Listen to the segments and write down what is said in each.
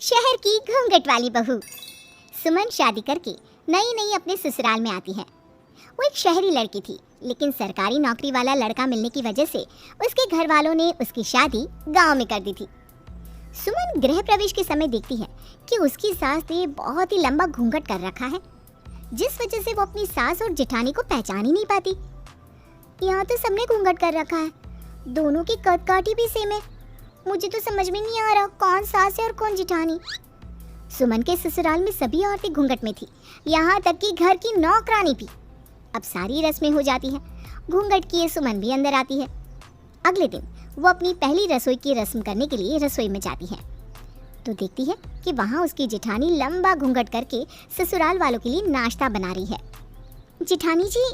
शहर की घूंघट वाली बहू। सुमन शादी करके नई नई अपने ससुराल में आती है। वो एक शहरी लड़की थी, लेकिन सरकारी नौकरी वाला लड़का मिलने की वजह से उसके घर वालों ने उसकी शादी गांव में कर दी थी। सुमन गृह प्रवेश के समय देखती है कि उसकी सास ने बहुत ही लंबा घूंघट कर रखा है, जिस वजह से वो अपनी सास और जेठानी को पहचान ही नहीं पाती। यहाँ तो सबने घूंघट कर रखा है, दोनों की कद काठी भी सेम है। मुझे तो समझ में नहीं आ रहा कौन सास है और कौन जेठानी। सुमन के ससुराल में सभी औरतें घूंघट में थी, यहाँ तक कि घर की नौकरानी भी। अब सारी रस्में हो जाती हैं, घूंघट किए सुमन भी अंदर आती है। अगले दिन वो अपनी पहली रसोई की रस्म करने के लिए रसोई में जाती है, तो देखती है कि वहाँ उसकी जेठानी लंबा घूंघट करके ससुराल वालों के लिए नाश्ता बना रही है। जेठानी जी,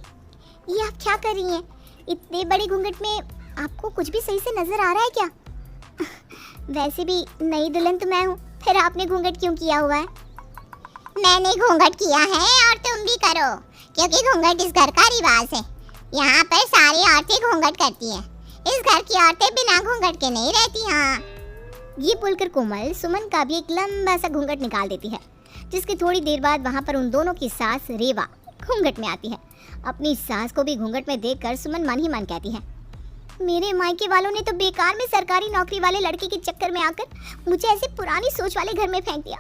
ये आप क्या कर रही हैं? इतने बड़े घूंघट में आपको कुछ भी सही से नजर आ रहा है क्या? वैसे भी नई दुल्हन तो मैं हूँ, फिर आपने घूंघट क्यों किया हुआ है? मैंने घूंघट किया है और तुम भी करो, क्योंकि घूंघट इस घर का रिवाज है। यहाँ पर सारी औरतें घूंघट करती हैं। इस घर की औरतें बिना घूंघट के नहीं रहती। हाँ, ये बोलकर कोमल सुमन का भी एक लंबा सा घूंघट निकाल देती है, जिसके थोड़ी देर बाद वहाँ पर उन दोनों की सास रेवा घूंघट में आती है। अपनी सास को भी घूंघट में देखकर सुमन मन ही मन कहती है, मेरे मायके वालों ने तो बेकार में सरकारी नौकरी वाले लड़के के चक्कर में आकर मुझे ऐसे पुरानी सोच वाले घर में फेंक दिया।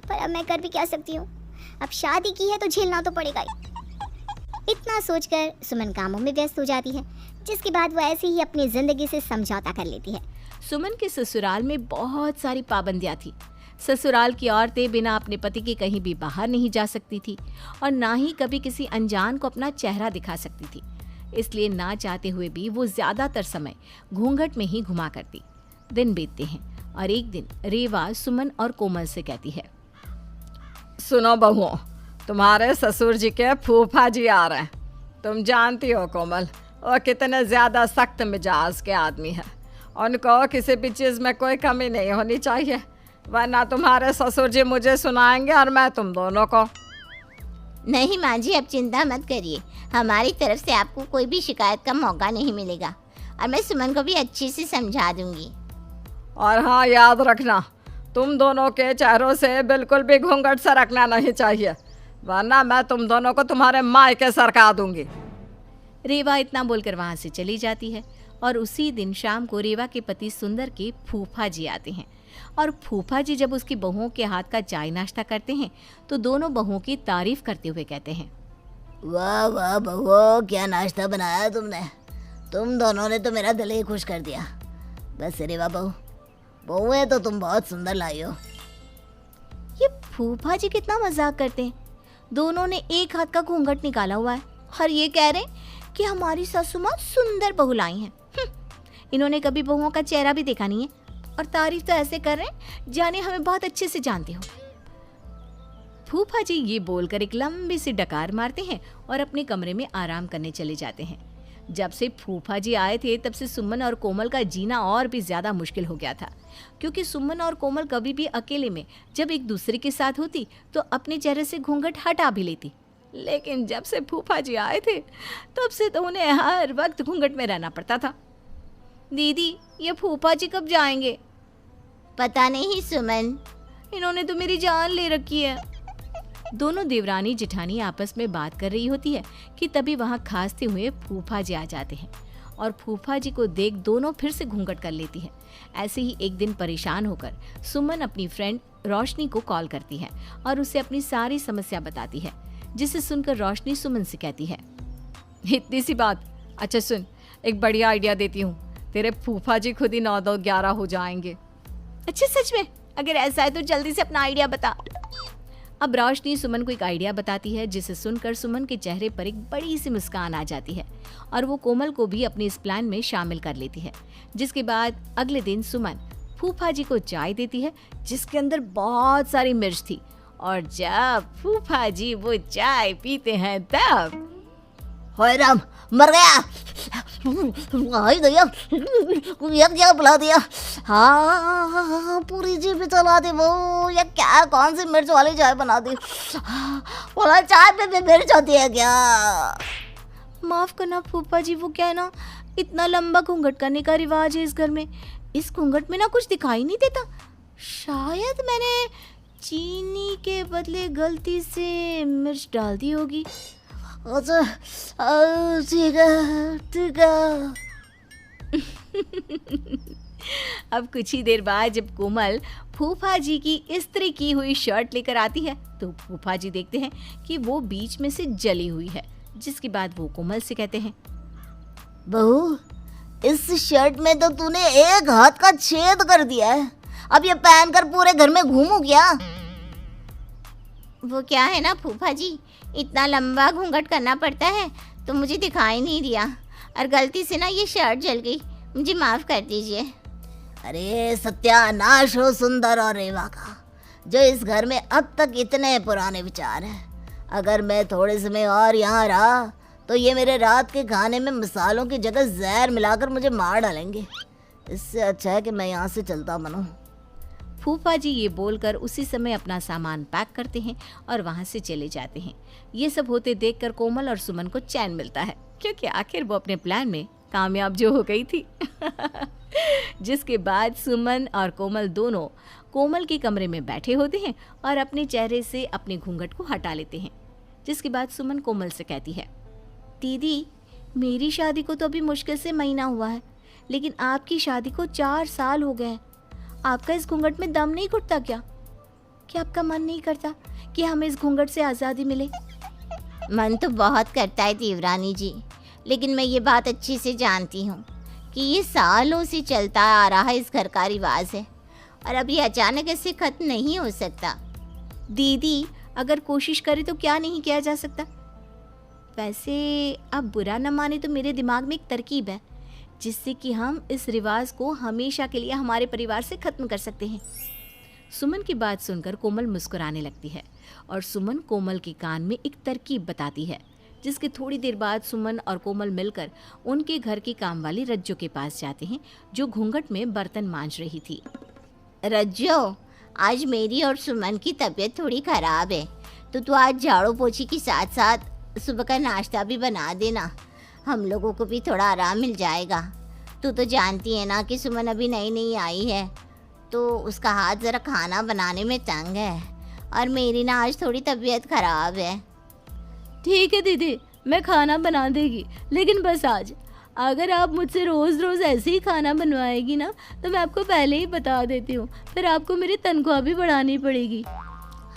पर अब मैं कर भी क्या सकती हूँ? अब शादी की है तो झेलना तो पड़ेगा ही। इतना सोचकर सुमन कामों में व्यस्त हो जाती है, जिसके बाद वो ऐसे ही अपनी जिंदगी से समझौता कर लेती है। सुमन के ससुराल में बहुत सारी पाबंदियां थी। ससुराल की औरतें बिना अपने पति के कहीं भी बाहर नहीं जा सकती थी और ना ही कभी किसी अनजान को अपना चेहरा दिखा सकती थी। इसलिए ना चाहते हुए भी वो ज्यादातर समय घूंघट में ही घुमा करती। दिन बीतते हैं और एक दिन रेवा सुमन और कोमल से कहती है, सुनो बहुओं, तुम्हारे ससुर जी के फूफा जी आ रहे हैं। तुम जानती हो कोमल, वो कितने ज्यादा सख्त मिजाज के आदमी है। उनको किसी भी चीज में कोई कमी नहीं होनी चाहिए, वरना तुम्हारे ससुर जी मुझे सुनाएंगे और मैं तुम दोनों को। नहीं माँ जी, अब चिंता मत करिए, हमारी तरफ से आपको कोई भी शिकायत का मौका नहीं मिलेगा और मैं सुमन को भी अच्छी से समझा दूंगी। और हाँ, याद रखना, तुम दोनों के चेहरों से बिल्कुल भी घूंघट सरकना नहीं चाहिए, वरना मैं तुम दोनों को तुम्हारे मायके सरका दूंगी। रेवा इतना बोलकर वहां से चली जाती है और उसी दिन शाम को रेवा के पति सुंदर के फूफा जी आते हैं। और फूफा जी जब उसकी बहुओं के हाथ का चाय नाश्ता करते हैं तो दोनों बहुओं की तारीफ करते हुए कहते हैं, वाह वाह बहुओं, क्या नाश्ता बनाया तुमने। तुम दोनों ने तो मेरा दिल ही खुश कर दिया। बस रेवा बहुएं तो तुम बहुत सुंदर लाई हो। ये फूफा जी कितना मजाक करते हैं। दोनों ने एक हाथ का घूंघट निकाला हुआ है और ये कह रहे हैं कि हमारी सासू माँ सुंदर बहू लाई हैं। इन्होंने कभी बहुओं का चेहरा भी देखा नहीं है और तारीफ तो ऐसे कर रहे हैं जाने हमें बहुत अच्छे से जानते हो। फूफा जी ये बोलकर एक लंबी सी डकार मारते हैं और अपने कमरे में आराम करने चले जाते हैं। जब से फूफा जी आए थे तब से सुमन और कोमल का जीना और भी ज्यादा मुश्किल हो गया था, क्योंकि सुमन और कोमल कभी भी अकेले में जब एक दूसरे के साथ होती तो अपने चेहरे से घूंघट हटा भी लेती, लेकिन जब से फूफा जी आए थे तब से तो उन्हें हर वक्त घूंघट में रहना पड़ता था। दीदी, ये फूफा जी कब जाएंगे? पता नहीं सुमन, इन्होंने तो मेरी जान ले रखी है। दोनों देवरानी जेठानी आपस में बात कर रही होती है कि तभी वहां खांसते हुए फूफा जी आ जाते हैं और फूफा जी को देख दोनों फिर से घूंघट कर लेती है। ऐसे ही एक दिन परेशान होकर सुमन अपनी फ्रेंड रोशनी को कॉल करती है और उसे अपनी सारी समस्या बताती है, जिसे सुनकर रोशनी सुमन से कहती है, इतनी सी बात? अच्छा सुन, एक बढ़िया आइडिया देती हूँ, तेरे फूफा जी खुद ही 9-2-11 हो जाएंगे। अच्छा सच में? अगर ऐसा है तो जल्दी से अपना आइडिया बता। अब रोशनी सुमन को एक आइडिया बताती है, जिसे सुनकर सुमन के चेहरे पर एक बड़ी सी मुस्कान आ जाती है और वो कोमल को भी अपने इस प्लान में शामिल कर लेती है। जिसके बाद अगले दिन सुमन फूफा जी को चाय देती है जिसके अंदर बहुत सारी मिर्च थी, और जब फूफा जी वो चाय पीते हैं तब हाय राम, मर गया। हाय दया, ये क्या बुला दिया। हाँ, पूरी जीभ पे चला दी वो। ये क्या, कौन सी मिर्च वाली चाय बना दी? बोला चाय पे भी मिर्च होती है क्या? माफ करना फूफा जी, वो क्या है ना, इतना लंबा घूंघट करने का रिवाज है इस घर में। इस घूंघट में ना कुछ दिखाई नहीं देता, शायद मैंने चीनी के बदले गलती से मिर्च डाल दी होगी। अच्छा, ठीक है ठीक है। अब कुछ ही देर बाद जब कोमल फूफा जी की इस्त्री की हुई शर्ट लेकर आती है तो फूफा जी देखते हैं कि वो बीच में से जली हुई है, जिसके बाद वो कोमल से कहते हैं, बहू, इस शर्ट में तो तूने एक हाथ का छेद कर दिया है। अब ये पहनकर पूरे घर में घूमू क्या? वो क्या है ना फूफा जी, इतना लंबा घूंघट करना पड़ता है तो मुझे दिखाई नहीं दिया और गलती से ना ये शर्ट जल गई, मुझे माफ़ कर दीजिए। अरे सत्यानाश हो सुंदर और रेवा का, जो इस घर में अब तक इतने पुराने विचार हैं। अगर मैं थोड़े समय और यहाँ रहा तो ये मेरे रात के खाने में मसालों की जगह जहर मिलाकर मुझे मार डालेंगे। इससे अच्छा है कि मैं यहाँ से चलता बनूं। फूफा जी ये बोलकर उसी समय अपना सामान पैक करते हैं और वहाँ से चले जाते हैं। ये सब होते देखकर कोमल और सुमन को चैन मिलता है, क्योंकि आखिर वो अपने प्लान में कामयाब जो हो गई थी। जिसके बाद सुमन और कोमल दोनों कोमल के कमरे में बैठे होते हैं और अपने चेहरे से अपने घूंघट को हटा लेते हैं। जिसके बाद सुमन कोमल से कहती है, दीदी, मेरी शादी को तो अभी मुश्किल से महीना हुआ है, लेकिन आपकी शादी को 4 साल हो गए हैं। आपका इस घूंघट में दम नहीं घुटता क्या? क्या आपका मन नहीं करता कि हमें इस घूंघट से आज़ादी मिले? मन तो बहुत करता है देवरानी जी, लेकिन मैं ये बात अच्छी से जानती हूँ कि ये सालों से चलता आ रहा है, इस घर का रिवाज है और अब ये अचानक ऐसे खत्म नहीं हो सकता। दीदी, अगर कोशिश करे तो क्या नहीं किया जा सकता? वैसे आप बुरा न माने तो मेरे दिमाग में एक तरकीब है जिससे कि हम इस रिवाज को हमेशा के लिए हमारे परिवार से खत्म कर सकते हैं। सुमन की बात सुनकर कोमल मुस्कुराने लगती है और सुमन कोमल के कान में एक तरकीब बताती है, जिसके थोड़ी देर बाद सुमन और कोमल मिलकर उनके घर की कामवाली रज्जो के पास जाते हैं, जो घूंघट में बर्तन मांज रही थी। रज्जो, आज मेरी और सुमन की तबीयत थोड़ी खराब है, तो तू आज झाड़ू पोछी के साथ साथ सुबह का नाश्ता भी बना देना, हम लोगों को भी थोड़ा आराम मिल जाएगा। तू तो जानती है ना कि सुमन अभी नई नई आई है, तो उसका हाथ ज़रा खाना बनाने में तंग है और मेरी ना आज थोड़ी तबीयत ख़राब है। ठीक है दीदी, मैं खाना बना देगी, लेकिन बस आज। अगर आप मुझसे रोज़ रोज़ ऐसे ही खाना बनवाएगी ना तो मैं आपको पहले ही बता देती हूँ, फिर आपको मेरी तनख्वाह भी बढ़ानी पड़ेगी।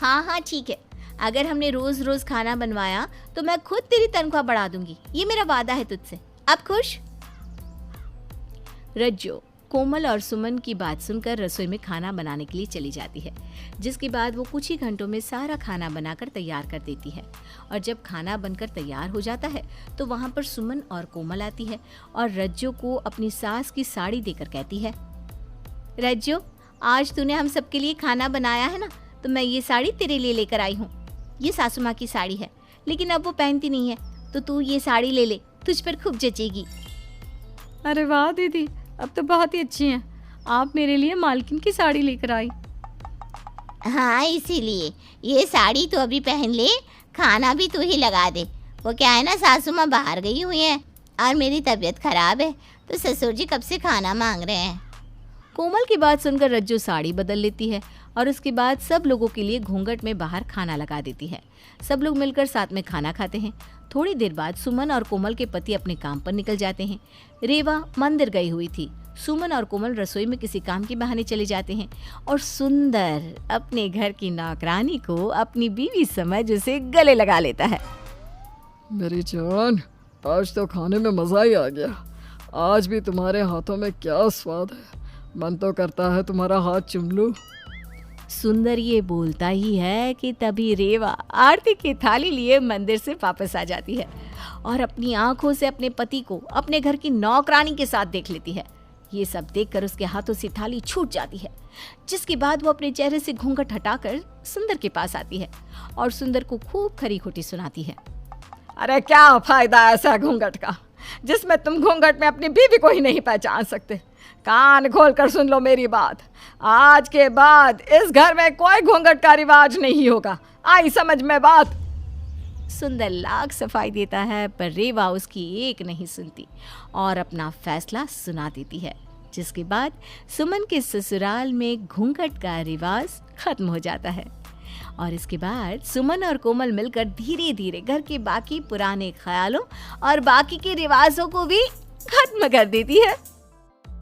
हाँ हाँ ठीक है, अगर हमने रोज़ रोज़ खाना बनवाया तो मैं खुद तेरी तनख्वाह बढ़ा दूंगी, ये मेरा वादा है तुझसे। आप खुश? रज्जो कोमल और सुमन की बात सुनकर रसोई में खाना बनाने के लिए चली जाती है, जिसके बाद वो कुछ ही घंटों में सारा खाना बनाकर तैयार कर देती है। और जब खाना बनकर तैयार हो जाता है तो वहाँ पर सुमन और कोमल आती है और रज्जो को अपनी सास की साड़ी देकर कहती है, रज्जो, आज तूने हम सबके लिए खाना बनाया है ना, तो मैं ये साड़ी तेरे लिए लेकर आई हूँ। ये सासू माँ की साड़ी है, लेकिन अब वो पहनती नहीं है, तो तू ये साड़ी ले ले, तुझ पर खूब जचेगी। अरे वाह दीदी, अब तो बहुत ही अच्छी हैं। आप मेरे लिए मालकिन की साड़ी लेकर आई। हाँ, इसीलिए ये साड़ी तो अभी पहन ले, खाना भी तू ही लगा दे। वो क्या है ना, सासू माँ बाहर गई हुई है और मेरी तबीयत खराब है, तो ससुर जी कब से खाना मांग रहे हैं। कोमल की बात सुनकर रज्जो साड़ी बदल लेती है और उसके बाद सब लोगों के लिए घूंघट में बाहर खाना लगा देती है। सब लोग मिलकर साथ में खाना खाते हैं। थोड़ी देर बाद सुमन और कोमल के पति अपने काम पर निकल जाते हैं। रेवा मंदिर गई हुई थी। सुमन और कोमल रसोई में किसी काम के बहाने चले जाते हैं और सुंदर अपने घर की नौकरानी को अपनी बीवी समझ उसे गले लगा लेता है। मेरी जान, आज तो खाने में मज़ा ही आ गया। आज भी तुम्हारे हाथों में क्या स्वाद है, मन तो करता है तुम्हारा हाथ चूम लूं। सुंदर ये बोलता ही है कि तभी रेवा आरती की थाली लिए मंदिर से वापस आ जाती है और अपनी आंखों से अपने पति को अपने घर की नौकरानी के साथ देख लेती है। ये सब देखकर उसके हाथों से थाली छूट जाती है, जिसके बाद वो अपने चेहरे से घूंघट हटाकर सुंदर के पास आती है और सुंदर को खूब खरी खोटी सुनाती है। अरे क्या फायदा ऐसा घूंघट का, जिसमें तुम घूंघट में अपनी बीवी को ही नहीं पहचान सकते। कान खोल कर सुन लो मेरी बात, आज के बाद इस घर में कोई घूंघट का रिवाज नहीं होगा। आई समझ में बात। सुंदर लाख सफाई देता है, पर रेवा उसकी एक नहीं सुनती और अपना फैसला सुना देती है। जिसके बाद सुमन के ससुराल में घूंघट का रिवाज खत्म हो जाता है और इसके बाद सुमन और कोमल मिलकर धीरे धीरे घर के बाकी पुराने ख्यालों और बाकी के रिवाजों को भी खत्म कर देती है।